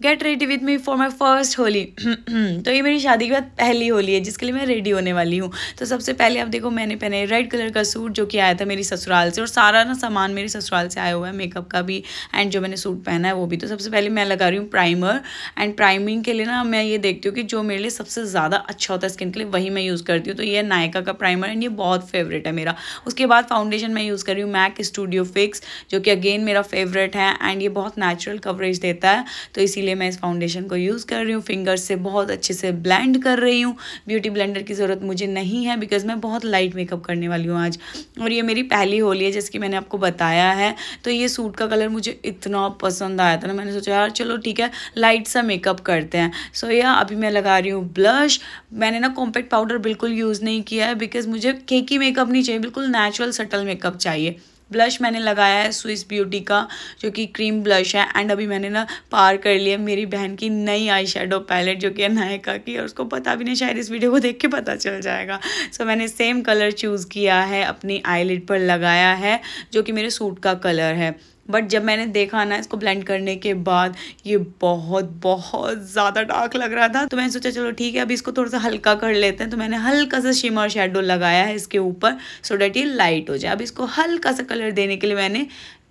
Get ready with me for my first Holi. तो ये मेरी शादी के बाद पहली होली है जिसके लिए मैं रेडी होने वाली हूँ। तो सबसे पहले आप देखो मैंने पहना है रेड कलर का सूट जो कि आया था मेरी ससुराल से, और सारा ना सामान मेरे ससुराल से आया हुआ है, मेकअप का भी एंड जो मैंने सूट पहना है वो भी। तो सबसे पहले मैं लगा रही हूँ प्राइमर, एंड प्राइमिंग के लिए ना मैं ये देखती हूँ कि जो मेरे लिए सबसे ज़्यादा अच्छा होता है स्किन के लिए वही मैं यूज़ करती हूँ। तो ये नायका का प्राइमर एंड ये बहुत फेवरेट है मेरा। उसके बाद फाउंडेशन मैं यूज़ कर रही हूँ मैक स्टूडियो फिक्स जो कि अगेन मेरा फेवरेट है एंड ये बहुत नेचुरल कवरेज देता है, तो इसीलिए मैं इस फाउंडेशन को यूज़ कर रही हूँ। फिंगर से बहुत अच्छे से ब्लेंड कर रही हूँ। ब्यूटी ब्लेंडर की ज़रूरत मुझे नहीं है बिकॉज मैं बहुत लाइट मेकअप करने वाली हूँ आज, और ये मेरी पहली होली है जैसे कि मैंने आपको बताया है। तो ये सूट का कलर मुझे इतना पसंद आया था ना, मैंने सोचा यार चलो ठीक है लाइट सा मेकअप करते हैं। सो या अभी मैं लगा रही हूँ ब्लश। मैंने ना कॉम्पैक्ट पाउडर बिल्कुल यूज़ नहीं किया है बिकॉज मुझे केकी मेकअप नहीं चाहिए, बिल्कुल नेचुरल सटल मेकअप चाहिए। ब्लश मैंने लगाया है स्विस ब्यूटी का जो कि क्रीम ब्लश है, एंड अभी मैंने ना पार कर लिया मेरी बहन की नई आई शेडो पैलेट जो कि है नायका की, और उसको पता भी नहीं, शायद इस वीडियो को देख के पता चल जाएगा। सो मैंने सेम कलर चूज़ किया है, अपनी आईलिड पर लगाया है जो कि मेरे सूट का कलर है। बट जब मैंने देखा ना इसको ब्लेंड करने के बाद ये बहुत बहुत ज़्यादा डार्क लग रहा था, तो मैंने सोचा चलो ठीक है अभी इसको थोड़ा सा हल्का कर लेते हैं। तो मैंने हल्का सा शिमर शेडो लगाया है इसके ऊपर सो डैट ये लाइट हो जाए। अब इसको हल्का सा कलर देने के लिए मैंने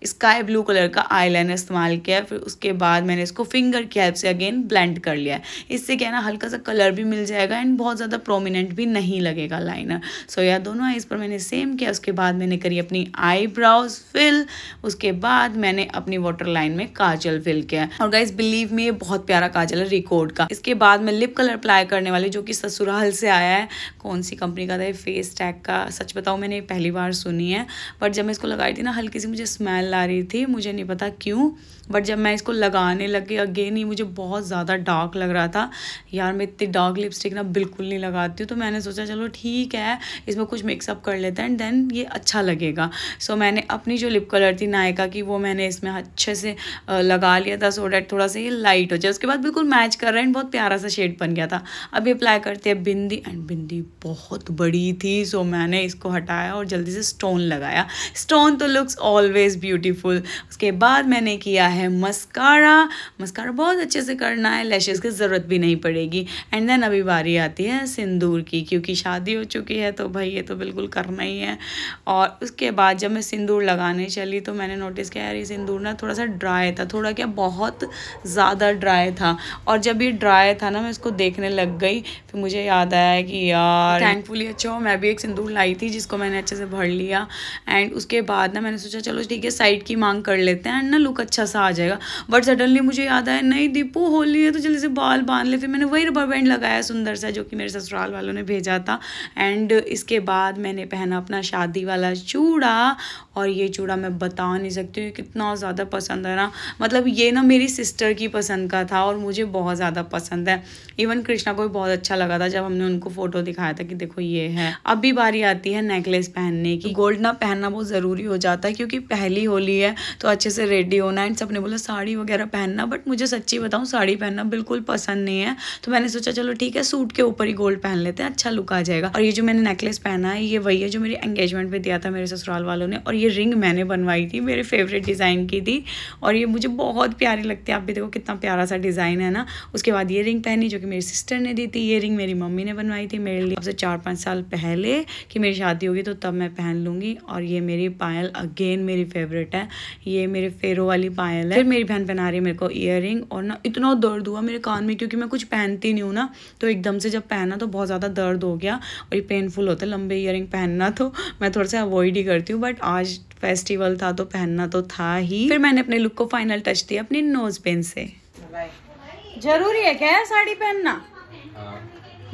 स्काई ब्लू कलर का आईलाइनर इस्तेमाल किया है। फिर उसके बाद मैंने इसको फिंगर की हेल्प से अगेन ब्लेंड कर लिया है। इससे क्या है ना हल्का सा कलर भी मिल जाएगा एंड बहुत ज़्यादा प्रोमिनेंट भी नहीं लगेगा लाइनर। सो यह दोनों आईज पर मैंने सेम किया। उसके बाद मैंने करी अपनी आईब्राउज फिल। उसके बाद मैंने अपनी वाटर लाइन में काजल फिल किया है, और गाइज बिलीव मी ये बहुत प्यारा काजल है रिकॉर्ड का। इसके बाद मैं लिप कलर अप्लाई करने वाली जो कि ससुराल से आया है। कौन सी कंपनी का था ये, फेस टैग का। सच बताऊँ मैंने पहली बार सुनी है, बट जब मैं इसको लगाई थी ना हल्की सी मुझे स्मेल आ रही थी, मुझे नहीं पता क्यों, बट जब मैं इसको लगाने लगी अगेन ही मुझे बहुत ज़्यादा डार्क लग रहा था। यार मैं इतनी डार्क लिपस्टिक ना बिल्कुल नहीं लगाती हूँ, तो मैंने सोचा चलो ठीक है इसमें कुछ मिक्सअप कर लेते हैं एंड देन ये अच्छा लगेगा। सो मैंने अपनी जो लिप कलर थी नायका की वो मैंने इसमें अच्छे से लगा लिया था सो डैट थोड़ा सा ये लाइट हो जाए। उसके बाद बिल्कुल मैच कर रहा है एंड बहुत प्यारा सा शेड बन गया था। अभी अप्लाई करते हैं बिंदी, एंड बिंदी बहुत बड़ी थी सो मैंने इसको हटाया और जल्दी से स्टोन लगाया। स्टोन तो लुक्स ऑलवेज ब्यूटीफुल। उसके बाद मैंने किया है मस्कारा। मस्कारा बहुत अच्छे से करना है, लैशेस की ज़रूरत भी नहीं पड़ेगी। एंड देन अभी बारी आती है सिंदूर की, क्योंकि शादी हो चुकी है तो भाई ये तो बिल्कुल करना ही है। और उसके बाद जब मैं सिंदूर लगाने चली तो मैंने नोटिस किया यार ये सिंदूर ना थोड़ा सा ड्राई था, थोड़ा क्या बहुत ज़्यादा ड्राई था। और जब ये ड्राई था ना मैं इसको देखने लग गई, फिर मुझे याद आया कि यार थैंकफुली अच्छा हो मैं भी एक सिंदूर लाई थी जिसको मैंने अच्छे से भर लिया। एंड उसके बाद ना मैंने सोचा चलो ठीक है साइड की मांग कर लेते हैं एंड ना लुक अच्छा सा आ जाएगा। बट सडनली मुझे याद आया नहीं दीपू होली है तो जल्दी से बाल बांध ले। फिर मैंने वही रबर बैंड लगाया सुंदर सा जो कि मेरे ससुराल वालों ने भेजा था। एंड इसके बाद मैंने पहना अपना शादी वाला चूड़ा, और ये चूड़ा मैं बता नहीं सकती हूँ कितना ज़्यादा पसंद है ना। मतलब ये ना मेरी सिस्टर की पसंद का था और मुझे बहुत ज़्यादा पसंद है। इवन कृष्णा को भी बहुत अच्छा लगा था जब हमने उनको फ़ोटो दिखाया था कि देखो ये है। अभी बारी आती है नेकलेस पहनने की। गोल्ड ना पहनना बहुत ज़रूरी हो जाता है क्योंकि पहली होली है तो अच्छे से रेडी होना। एंड सबने बोला साड़ी वगैरह पहनना, बट मुझे सच्ची बताऊँ साड़ी पहनना बिल्कुल पसंद नहीं है। तो मैंने सोचा चलो ठीक है सूट के ऊपर ही गोल्ड पहन लेते हैं, अच्छा लुक आ जाएगा। और ये जो मैंने नेकलेस पहना है ये वही है जो मेरी एंगेजमेंट पे दिया था मेरे ससुराल वालों ने, और ये रिंग मैंने बनवाई थी, मेरे फेवरेट डिज़ाइन की थी और ये मुझे बहुत प्यारी लगती है। आप भी देखो कितना प्यारा सा डिज़ाइन है ना। उसके बाद ये रिंग पहनी जो कि मेरी सिस्टर ने दी थी। ये रिंग मेरी मम्मी ने बनवाई थी मेरे लिए अब से 4-5 साल पहले कि मेरी शादी होगी तो तब मैं पहन लूँगी। और ये मेरी पायल अगेन मेरी फेवरेट है, ये मेरे फेरो वाली पायल है। फिर मेरी बहन पहना रही है मेरे को ईयर रिंग, और ना इतना दर्द हुआ मेरे कान में क्योंकि मैं कुछ पहनती नहीं हूँ ना, तो एकदम से जब पहना तो बहुत ज़्यादा दर्द हो गया और ये पेनफुल होता है लंबे ईयर रिंग पहनना, तो मैं थोड़ा सा अवॉइड ही करती हूँ। बट आज फेस्टिवल था तो पहनना तो था ही। फिर मैंने अपने लुक को फाइनल टच दिया अपनी नोज पेन से। जरूरी है क्या साड़ी पहनना?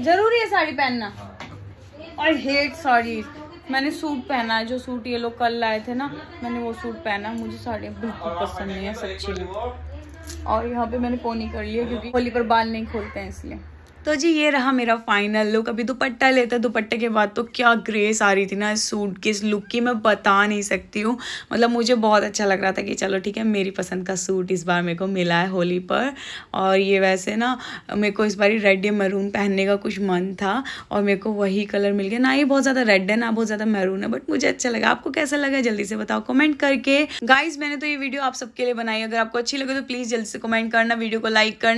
जरूरी है साड़ी पहनना? I hate sari. मैंने सूट पहना है, जो सूट ये लोग कल लाए थे ना, मैंने वो सूट पहना। मुझे साड़ियाँ बिल्कुल पसंद नहीं है सच्ची में। और यहाँ पे मैंने पोनी कर लिया क्योंकि होली पर बाल नहीं खोलते हैं इसलिए। तो जी ये रहा मेरा फाइनल लुक। अभी दुपट्टा लेते, दुपट्टे के बाद तो क्या ग्रेस आ रही थी ना इस सूट की, इस लुक की, मैं बता नहीं सकती हूँ। मतलब मुझे बहुत अच्छा लग रहा था कि चलो ठीक है, मेरी पसंद का सूट इस बार मेरे को मिला है होली पर। और ये वैसे ना मेरे को इस बार रेड या मैरून पहनने का कुछ मन था और मेरे को वही कलर मिल गया। ना ही बहुत ज़्यादा रेड है ना बहुत ज़्यादा मैरून है, बट मुझे अच्छा लगा। आपको कैसा लगा जल्दी से बताओ कमेंट करके। गाइज मैंने तो ये वीडियो आप सबके लिए बनाई, अगर आपको अच्छी लगे तो प्लीज़ जल्दी से कमेंट करना, वीडियो को लाइक करना।